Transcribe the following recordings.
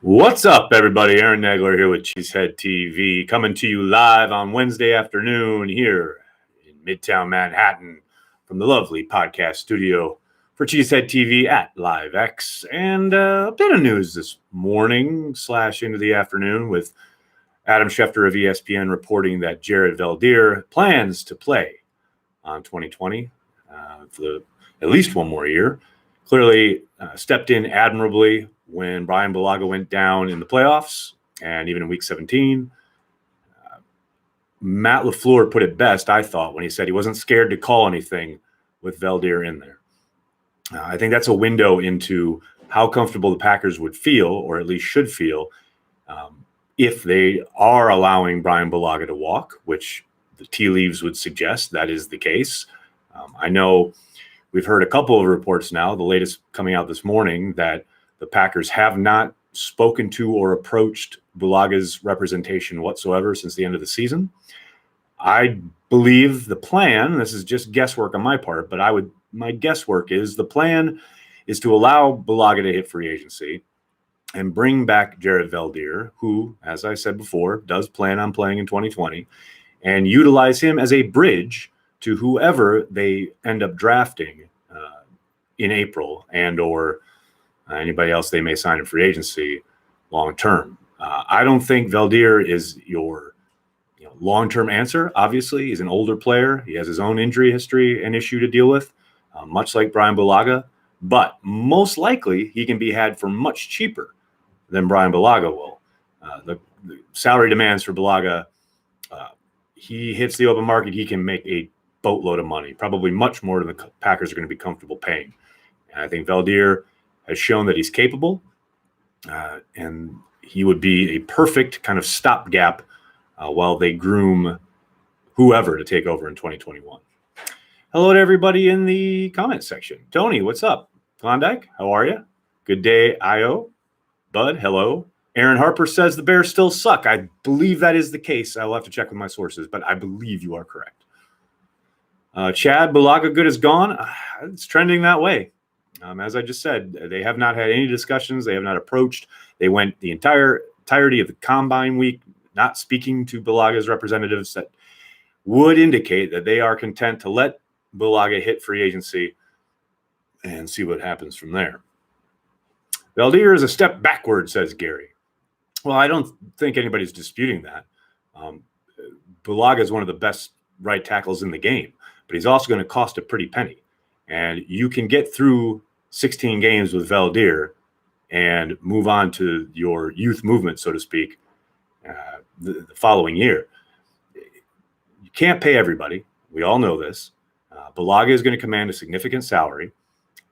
What's up, everybody? Aaron Nagler here with Cheesehead TV, coming to you live on Wednesday afternoon here in Midtown Manhattan from the lovely podcast studio for Cheesehead TV at LiveX. And a bit of news this morning / into the afternoon with Adam Schefter of ESPN reporting that Jared Veldheer plans to play on 2020 for at least one more year. Clearly stepped in admirably when Brian Bulaga went down in the playoffs and even in Week 17. Matt LaFleur put it best, I thought, when he said he wasn't scared to call anything with Veldheer in there. I think that's a window into how comfortable the Packers would feel, or at least should feel, if they are allowing Brian Bulaga to walk, which the tea leaves would suggest that is the case. I know we've heard a couple of reports now, the latest coming out this morning, that the Packers have not spoken to or approached Bulaga's representation whatsoever since the end of the season. I believe the plan, this is just guesswork on my part, but my guesswork is the plan is to allow Bulaga to hit free agency and bring back Jared Veldheer, who, as I said before, does plan on playing in 2020, and utilize him as a bridge to whoever they end up drafting in April and or anybody else they may sign in free agency long term. I don't think Veldheer is your long-term answer. Obviously, he's an older player. He has his own injury history and issue to deal with, much like Brian Bulaga. But most likely, he can be had for much cheaper than Brian Bulaga will. The salary demands for Bulaga, he hits the open market, he can make a boatload of money, probably much more than the Packers are going to be comfortable paying. And I think Veldheer has shown that he's capable, and he would be a perfect kind of stopgap while they groom whoever to take over in 2021. Hello to everybody in the comment section. Tony, what's up? Klondike, how are you? Good day, Io. Bud, hello. Aaron Harper says the Bears still suck. I believe that is the case. I will have to check with my sources, but I believe you are correct. Chad, Bulaga good is gone. It's trending that way. As I just said, they have not had any discussions. They have not approached. They went the entirety of the combine week not speaking to Bulaga's representatives. That would indicate that they are content to let Bulaga hit free agency and see what happens from there. Veldheer is a step backward, says Gary. Well, I don't think anybody's disputing that. Bulaga is one of the best right tackles in the game, but he's also going to cost a pretty penny. And you can get through 16 games with Veldheer and move on to your youth movement, so to speak, the following year. You can't pay everybody. We all know this. Bulaga is going to command a significant salary,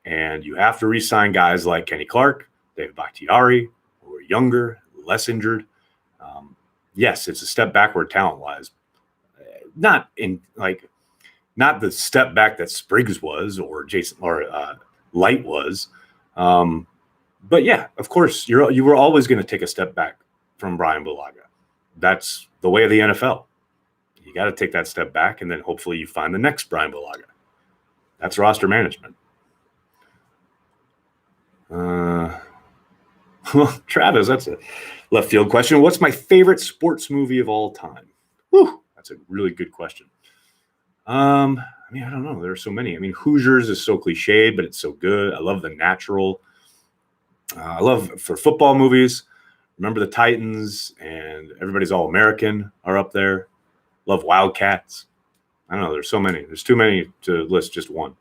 and you have to re-sign guys like Kenny Clark, David Bakhtiari, who are younger, less injured. Yes, it's a step backward talent-wise. Not the step back that Spriggs was or Light was. But yeah, of course, you were always going to take a step back from Brian Bulaga. That's the way of the NFL. You got to take that step back, and then hopefully you find the next Brian Bulaga. That's roster management. Travis, that's a left field question. What's my favorite sports movie of all time? Whew, that's a really good question. I don't know. There are so many. Hoosiers is so cliched, but it's so good. I love The Natural. I love, for football movies, Remember the Titans and Everybody's All American are up there. Love Wildcats. I don't know. There's so many. There's too many to list just one.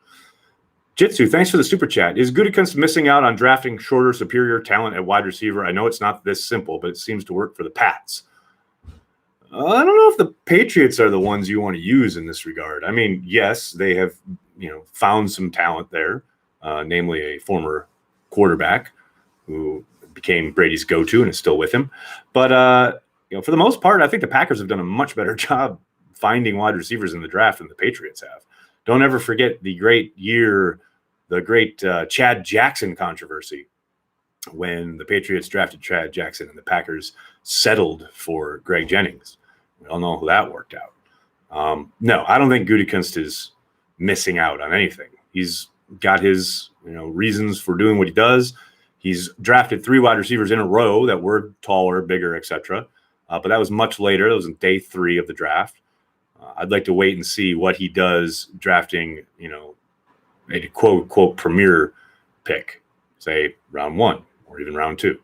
Jitsu, thanks for the super chat. Is Gutekunst missing out on drafting shorter, superior talent at wide receiver? I know it's not this simple, but it seems to work for the Pats. I don't know if the Patriots are the ones you want to use in this regard. Yes, they have, found some talent there, namely a former quarterback who became Brady's go-to and is still with him. But, for the most part, I think the Packers have done a much better job finding wide receivers in the draft than the Patriots have. Don't ever forget the great Chad Jackson controversy when the Patriots drafted Chad Jackson and the Packers settled for Greg Jennings. We all know how that worked out. No, I don't think Gutekunst is missing out on anything. He's got his reasons for doing what he does. He's drafted 3 wide receivers in a row that were taller, bigger, etc. But that was much later. That was in day 3 of the draft. I'd like to wait and see what he does drafting, a quote unquote premier pick, say round 1 or even round 2.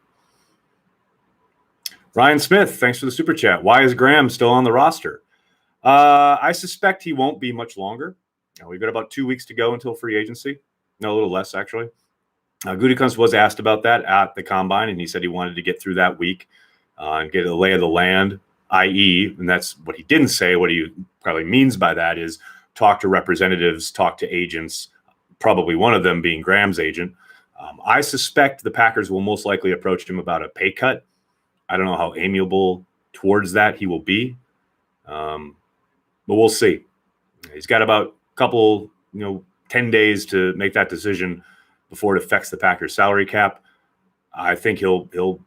Ryan Smith, thanks for the super chat. Why is Graham still on the roster? I suspect he won't be much longer. We've got about 2 weeks to go until free agency. No, a little less, actually. Gutekunst was asked about that at the Combine, and he said he wanted to get through that week and get a lay of the land, i.e., and that's what he didn't say. What he probably means by that is talk to representatives, talk to agents, probably one of them being Graham's agent. I suspect the Packers will most likely approach him about a pay cut. I don't know how amiable towards that he will be, but we'll see. He's got about a couple, 10 days to make that decision before it affects the Packers salary cap. I think he'll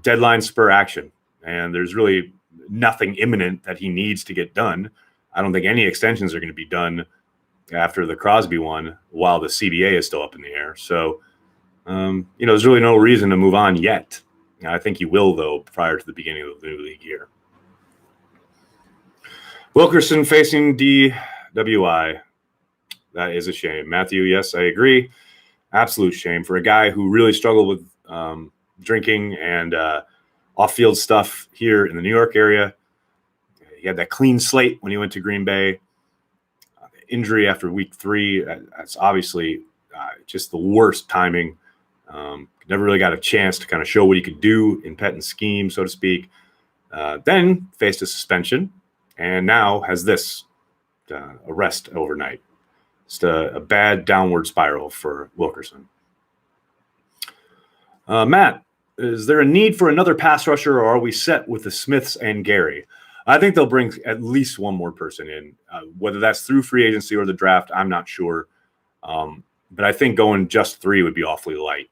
deadline spur action, and there's really nothing imminent that he needs to get done. I don't think any extensions are going to be done after the Crosby one while the CBA is still up in the air. So, there's really no reason to move on yet. I think he will, though, prior to the beginning of the new league year. Wilkerson facing DWI. That is a shame. Matthew, yes, I agree. Absolute shame for a guy who really struggled with drinking and off-field stuff here in the New York area. He had that clean slate when he went to Green Bay. Injury after week 3, that's obviously just the worst timing. Never really got a chance to kind of show what he could do in pet and scheme, so to speak. Then faced a suspension, and now has this arrest overnight. Just a bad downward spiral for Wilkerson. Matt, is there a need for another pass rusher, or are we set with the Smiths and Gary? I think they'll bring at least one more person in, whether that's through free agency or the draft. I'm not sure. But I think going just 3 would be awfully light.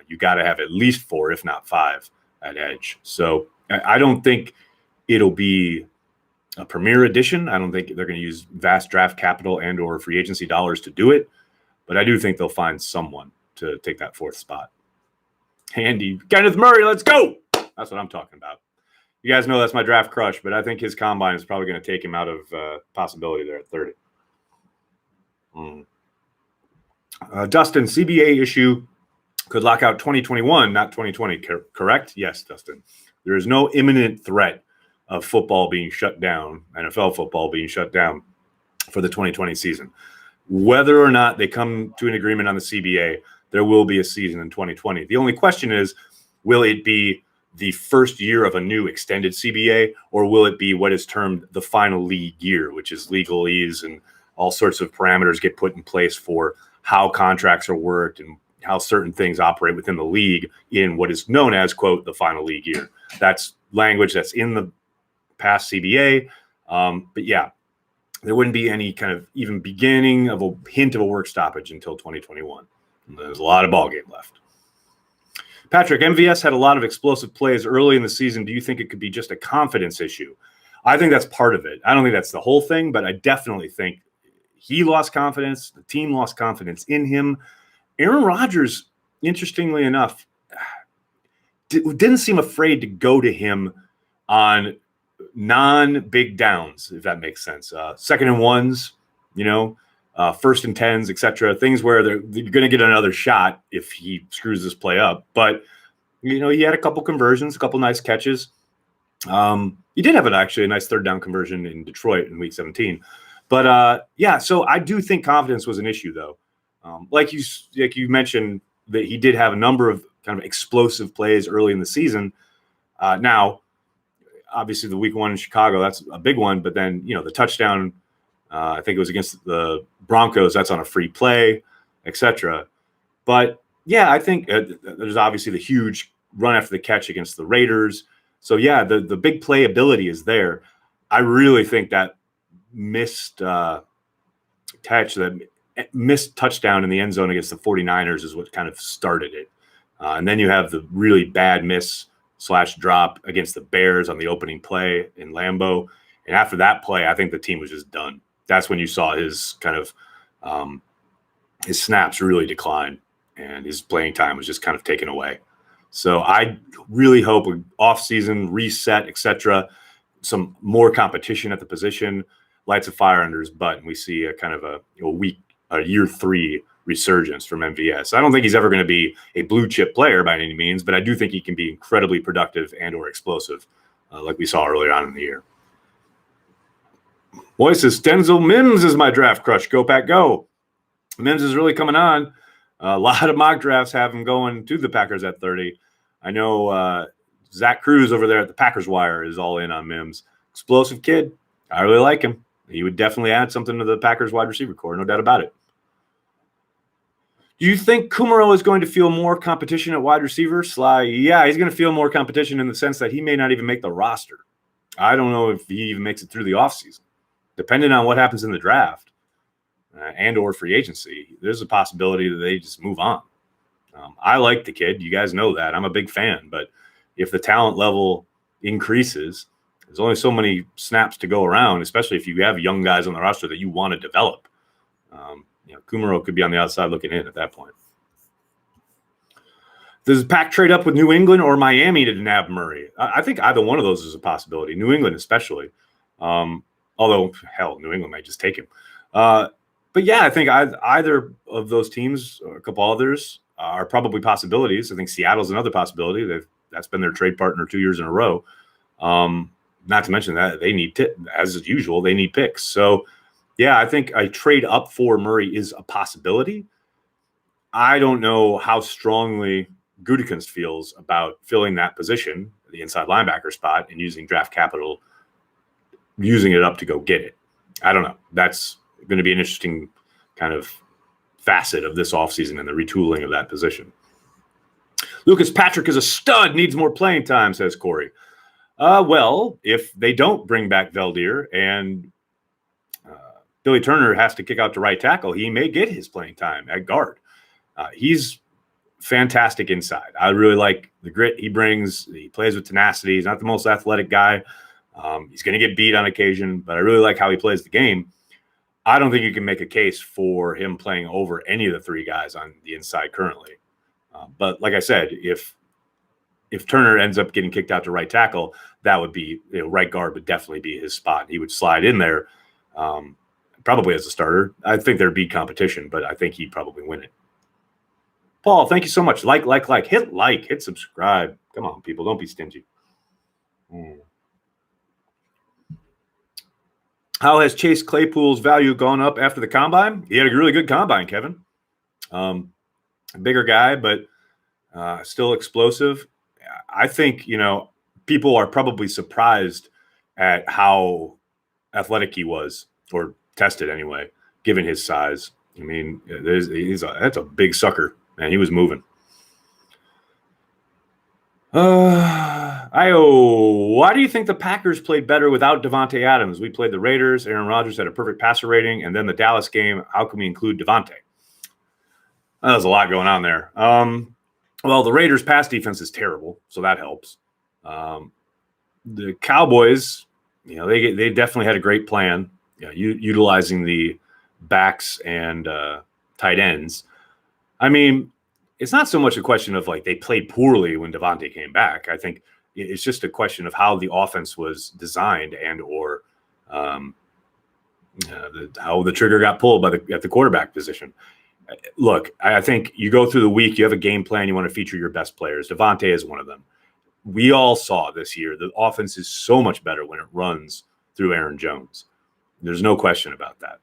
You got to have at least 4, if not 5 at edge. So I don't think it'll be a premier edition. I don't think they're going to use vast draft capital and or free agency dollars to do it. But I do think they'll find someone to take that 4th spot. Handy. Kenneth Murray, let's go. That's what I'm talking about. You guys know that's my draft crush, but I think his combine is probably going to take him out of possibility there at 30. Dustin, CBA issue could lock out 2021, not 2020, correct? Yes, Dustin. There is no imminent threat of football being shut down, NFL football being shut down for the 2020 season. Whether or not they come to an agreement on the CBA, there will be a season in 2020. The only question is, will it be the first year of a new extended CBA, or will it be what is termed the final league year, which is legalese and all sorts of parameters get put in place for how contracts are worked and how certain things operate within the league in what is known as, quote, the final league year. That's language that's in the past CBA. But yeah, there wouldn't be any kind of even beginning of a hint of a work stoppage until 2021. And there's a lot of ball game left. Patrick, MVS had a lot of explosive plays early in the season. Do you think it could be just a confidence issue? I think that's part of it. I don't think that's the whole thing, but I definitely think he lost confidence. The team lost confidence in him. Aaron Rodgers, interestingly enough, didn't seem afraid to go to him on non-big downs, if that makes sense. 2nd and 1s, 1st and 10s, etc. Things where they're going to get another shot if he screws this play up. But, he had a couple conversions, a couple nice catches. He did have a nice 3rd down conversion in Detroit in week 17. But, so I do think confidence was an issue, though. Like you mentioned, that he did have a number of kind of explosive plays early in the season. Now, obviously, the week 1 in Chicago, that's a big one. But then, the touchdown, I think it was against the Broncos. That's on a free play, etc. But, yeah, I think there's obviously the huge run after the catch against the Raiders. So, yeah, the big play ability is there. I really think that missed touchdown in the end zone against the 49ers is what kind of started it. And then you have the really bad miss/drop against the Bears on the opening play in Lambeau. And after that play, I think the team was just done. That's when you saw his kind of his snaps really decline. and his playing time was just kind of taken away. So I really hope an off-season reset, etc., some more competition at the position, lights a fire under his butt, and we see a kind of a year 3 resurgence from MVS. I don't think he's ever going to be a blue chip player by any means, but I do think he can be incredibly productive and or explosive, like we saw earlier on in the year. Boy says Denzel Mims is my draft crush. Go Pack go. Mims is really coming on. A lot of mock drafts have him going to the Packers at 30. I know Zach Cruz over there at the Packers Wire is all in on Mims. Explosive kid. I really like him. He would definitely add something to the Packers wide receiver core, no doubt about it. Do you think Kumara is going to feel more competition at wide receiver? Sly, yeah, he's going to feel more competition in the sense that he may not even make the roster. I don't know if he even makes it through the offseason. Depending on what happens in the draft and or free agency, there's a possibility that they just move on. I like the kid. You guys know that. I'm a big fan. But if the talent level increases, there's only so many snaps to go around, especially if you have young guys on the roster that you want to develop. Kumaro could be on the outside looking in at that point. Does Pack trade up with New England or Miami to nab Murray? I think either one of those is a possibility. New England especially. Although, hell, New England might just take him. But yeah, I think either of those teams, or a couple others, are probably possibilities. I think Seattle's another possibility. That's been their trade partner 2 years in a row. Not to mention that they need, as usual, they need picks. So, yeah, I think a trade up for Murray is a possibility. I don't know how strongly Gutekunst feels about filling that position, the inside linebacker spot, and using draft capital, using it up to go get it. I don't know. That's going to be an interesting kind of facet of this offseason and the retooling of that position. Lucas Patrick is a stud, needs more playing time, says Corey. Well, if they don't bring back Veldheer and Billy Turner has to kick out to right tackle, he may get his playing time at guard. He's fantastic inside. I really like the grit he brings. He plays with tenacity. He's not the most athletic guy. He's going to get beat on occasion, but I really like how he plays the game. I don't think you can make a case for him playing over any of the 3 guys on the inside currently. But like I said, if Turner ends up getting kicked out to right tackle, that would be, right guard would definitely be his spot. He would slide in there probably as a starter. I think there'd be competition, but I think he'd probably win it. Paul, thank you so much. Like. Hit subscribe. Come on, people. Don't be stingy. How has Chase Claypool's value gone up after the combine? He had a really good combine, Kevin. A bigger guy, but still explosive. I think, people are probably surprised at how athletic he was, or tested anyway, given his size. I mean, that's a big sucker, man. He was moving. Why do you think the Packers played better without Davante Adams? We played the Raiders. Aaron Rodgers had a perfect passer rating, and then the Dallas game. How can we include Davante? There's a lot going on there. Well, the Raiders' pass defense is terrible, so that helps. The Cowboys, they definitely had a great plan, utilizing the backs and tight ends. I mean, it's not so much a question of they played poorly when Davante came back. I think it's just a question of how the offense was designed and or how the trigger got pulled at the quarterback position. Look, I think you go through the week, you have a game plan, you want to feature your best players. Davante is one of them. We all saw this year the offense is so much better when it runs through Aaron Jones. There's no question about that.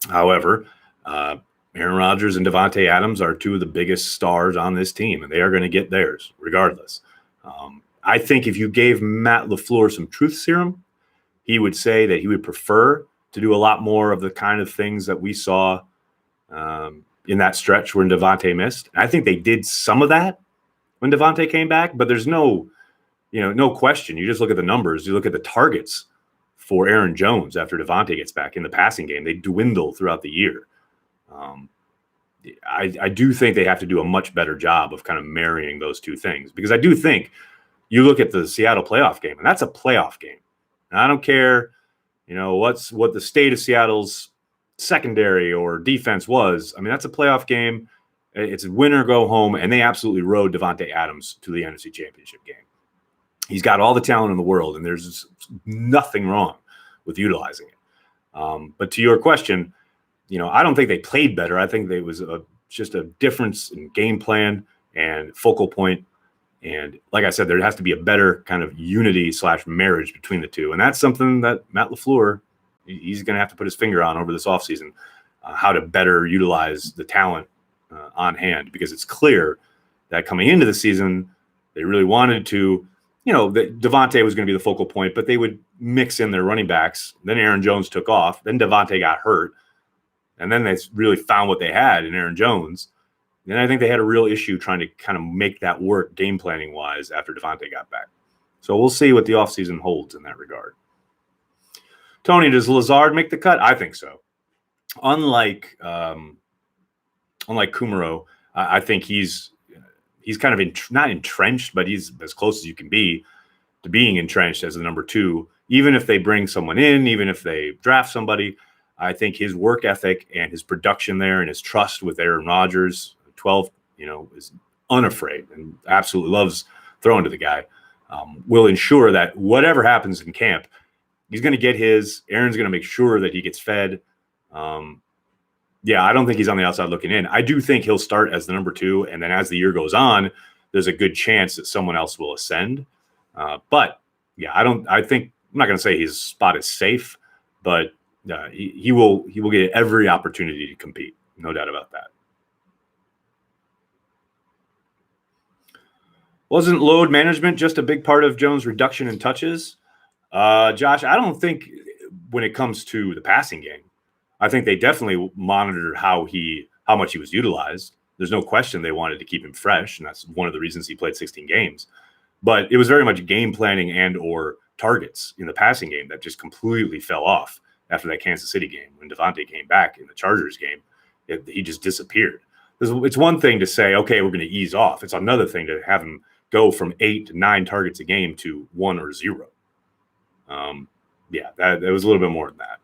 However, Aaron Rodgers and Davante Adams are 2 of the biggest stars on this team, and they are going to get theirs regardless. I think if you gave Matt LaFleur some truth serum, he would say that he would prefer to do a lot more of the kind of things that we saw in that stretch when Davante missed. And I think they did some of that when Davante came back, but there's no question. You just look at the numbers. You look at the targets for Aaron Jones after Davante gets back in the passing game. They dwindle throughout the year. I do think they have to do a much better job of kind of marrying those 2 things, because I do think you look at the Seattle playoff game, and that's a playoff game. And I don't care, what the state of Seattle's secondary or defense was. I mean, that's a playoff game. It's win or go home, and they absolutely rode Davante Adams to the NFC Championship game. He's got all the talent in the world, and there's nothing wrong with utilizing it. But to your question, I don't think they played better. I think there was just a difference in game plan and focal point. And like I said, there has to be a better kind of unity / marriage between the two. And that's something that Matt LaFleur, he's going to have to put his finger on over this offseason, how to better utilize the talent on hand, because it's clear that coming into the season, they really wanted to, that Davante was going to be the focal point, but they would mix in their running backs. Then Aaron Jones took off. Then Davante got hurt. And then they really found what they had in Aaron Jones. And I think they had a real issue trying to kind of make that work game planning wise after Davante got back. So we'll see what the offseason holds in that regard. Tony, does Lazard make the cut? I think so. Unlike Kumara, I think he's kind of not entrenched, but he's as close as you can be to being entrenched as the number 2. Even if they bring someone in, even if they draft somebody, I think his work ethic and his production there and his trust with Aaron Rodgers, 12, is unafraid and absolutely loves throwing to the guy, will ensure that whatever happens in camp, he's going to get his. Aaron's going to make sure that he gets fed. I don't think he's on the outside looking in. I do think he'll start as the number 2, and then as the year goes on, there's a good chance that someone else will ascend. I'm not going to say his spot is safe, but he will get every opportunity to compete. No doubt about that. Wasn't load management just a big part of Jones' reduction in touches? Josh, I don't think when it comes to the passing game, I think they definitely monitored how much he was utilized. There's no question they wanted to keep him fresh, and that's one of the reasons he played 16 games. But it was very much game planning and or targets in the passing game that just completely fell off after that Kansas City game. When Davante came back in the Chargers game, he just disappeared. It's one thing to say, okay, we're going to ease off. It's another thing to have him go from 8 to 9 targets a game to 1 or 0. That was a little bit more than that.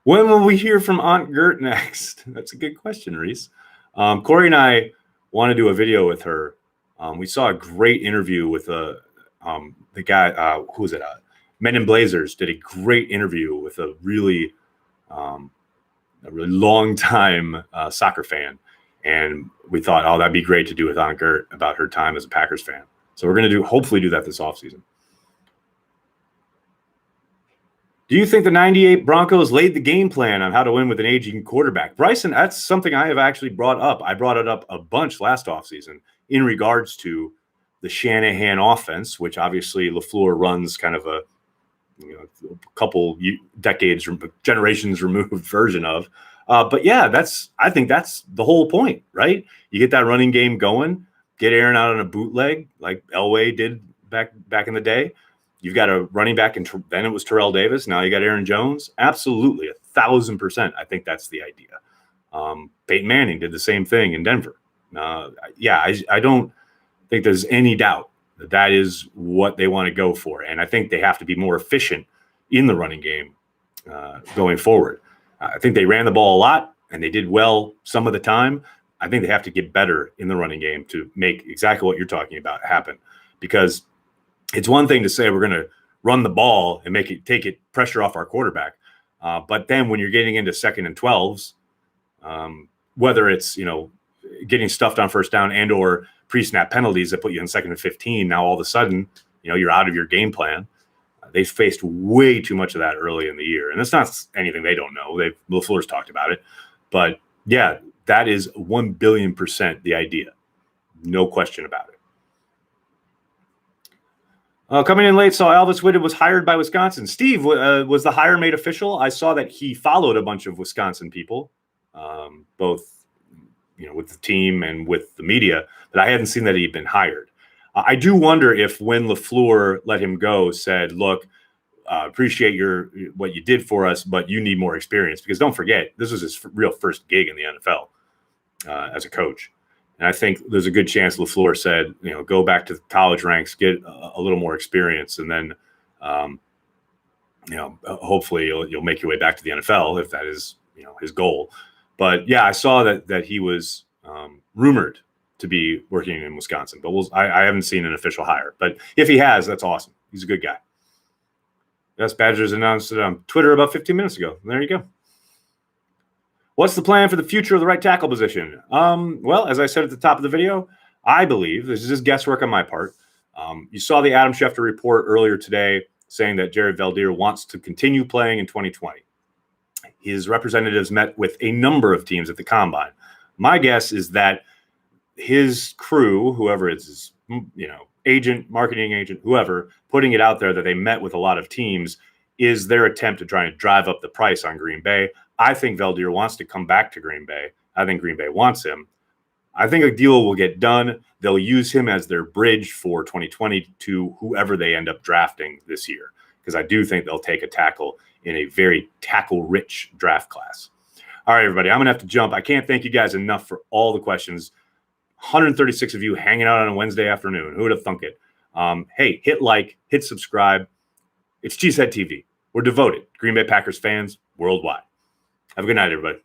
When will we hear from Aunt Gert next? That's a good question, Reese. Corey and I want to do a video with her. We saw a great interview with the guy, who was it? Men in Blazers did a great interview with a really long time soccer fan. And we thought, that'd be great to do with Aunt Gert about her time as a Packers fan. So we're going to hopefully do that this offseason. Do you think the 98 Broncos laid the game plan on how to win with an aging quarterback? Bryson, that's something I have actually brought up. I brought it up a bunch last offseason in regards to the Shanahan offense, which obviously LaFleur runs kind of a couple decades, generations removed version of. I think that's the whole point, right? You get that running game going, get Aaron out on a bootleg like Elway did back in the day. You've got a running back, and then it was Terrell Davis. Now you got Aaron Jones. Absolutely, 1,000%. I think that's the idea. Peyton Manning did the same thing in Denver. I don't think there's any doubt that is what they want to go for. And I think they have to be more efficient in the running game going forward. I think they ran the ball a lot, and they did well some of the time. I think they have to get better in the running game to make exactly what you're talking about happen. Because it's one thing to say we're going to run the ball and take it pressure off our quarterback. But then when you're getting into 2nd and 12s, whether it's, getting stuffed on first down and or pre-snap penalties that put you in 2nd and 15, now all of a sudden, you're out of your game plan. They faced way too much of that early in the year. And it's not anything they don't know. LaFleur's talked about it. But yeah, that is 1,000,000,000% the idea. No question about it. Coming in late, saw Alvis Whitted was hired by Wisconsin. Steve, was the hire made official? I saw that he followed a bunch of Wisconsin people, both with the team and with the media, but I hadn't seen that he'd been hired. I do wonder if when LaFleur let him go, said, look, appreciate what you did for us, but you need more experience. Because don't forget, this was his real first gig in the NFL as a coach. And I think there's a good chance LaFleur said, go back to the college ranks, get a little more experience, and then hopefully you'll make your way back to the NFL if that is, his goal. But yeah, I saw that he was rumored to be working in Wisconsin, but I haven't seen an official hire. But if he has, that's awesome. He's a good guy. Yes, Badgers announced it on Twitter about 15 minutes ago. There you go. What's the plan for the future of the right tackle position? Well, as I said at the top of the video, I believe, this is just guesswork on my part. You saw the Adam Schefter report earlier today saying that Jared Veldheer wants to continue playing in 2020. His representatives met with a number of teams at the Combine. My guess is that his crew, whoever it's his, agent, marketing agent, whoever, putting it out there that they met with a lot of teams is their attempt to try and drive up the price on Green Bay. I think Veldheer wants to come back to Green Bay. I think Green Bay wants him. I think a deal will get done. They'll use him as their bridge for 2020 to whoever they end up drafting this year, because I do think they'll take a tackle in a very tackle-rich draft class. All right, everybody, I'm going to have to jump. I can't thank you guys enough for all the questions. 136 of you hanging out on a Wednesday afternoon. Who would have thunk it? Hey, hit like, hit subscribe. It's Cheesehead TV. We're devoted Green Bay Packers fans worldwide. Have a good night, everybody.